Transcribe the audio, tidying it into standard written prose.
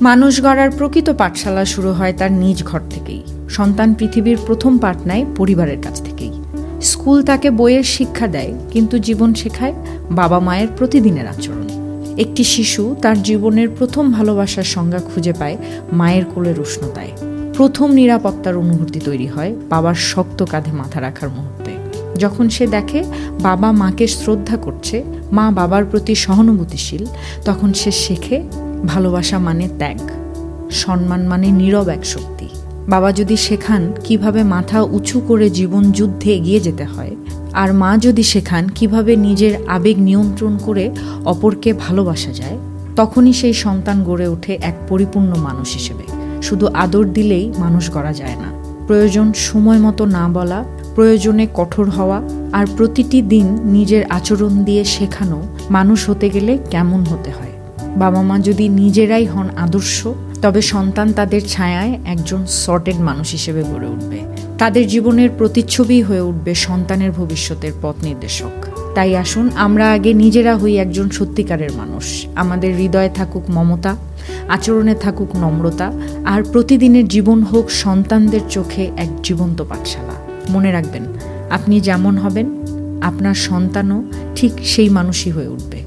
মানুষ গড়ার প্রকৃত পাঠশালা শুরু হয় তার নিজ ঘর থেকেই। সন্তান পৃথিবীর প্রথম পাঠ নেয় পরিবারের কাছ থেকেই। স্কুল তাকে বইয়ের শিক্ষা দেয়, কিন্তু জীবন শেখায় বাবা মায়ের প্রতিদিনের আচরণ। একটি শিশু তার জীবনের প্রথম ভালোবাসার সংজ্ঞা খুঁজে পায় মায়ের কোলের উষ্ণতায়। প্রথম নিরাপত্তার অনুভূতি তৈরি হয় বাবার শক্ত কাঁধে মাথা রাখার মুহূর্তে। যখন সে দেখে বাবা মাকে শ্রদ্ধা করছে, মা বাবার প্রতি সহানুভূতিশীল, তখন সে শেখে ভালোবাসা মানে ত্যাগ, সম্মান মানে নীরব এক শক্তি। বাবা যদি শেখান কিভাবে মাথা উঁচু করে জীবন যুদ্ধে এগিয়ে যেতে হয়, আর মা যদি শেখান কিভাবে নিজের আবেগ নিয়ন্ত্রণ করে অপরকে ভালোবাসা যায়, তখনই সেই সন্তান গড়ে ওঠে এক পরিপূর্ণ মানুষ হিসেবে। শুধু আদর দিলেই মানুষ গড়া যায় না, প্রয়োজন সময় মতো না বলা, প্রয়োজনে কঠোর হওয়া, আর প্রতিটি দিন নিজের আচরণ দিয়ে শেখানো মানুষ হতে গেলে কেমন হতে হয়। বাবা মা যদি নিজেরাই হন আদর্শ, তবে সন্তান তাদের ছায়ায় একজন সর্টেড মানুষ হিসেবে গড়ে উঠবে। তাদের জীবনের প্রতিচ্ছবি হয়ে উঠবে সন্তানের ভবিষ্যতের পথ নির্দেশক। তাই আসুন আমরা আগে নিজেরা হই একজন সত্যিকারের মানুষ। আমাদের হৃদয়ে থাকুক মমতা, আচরণে থাকুক নম্রতা, আর প্রতিদিনের জীবন হোক সন্তানদের চোখে এক জীবন্ত পাঠশালা। মনে রাখবেন, আপনি যেমন হবেন, আপনার সন্তানও ঠিক সেই মানুষই হয়ে উঠবে।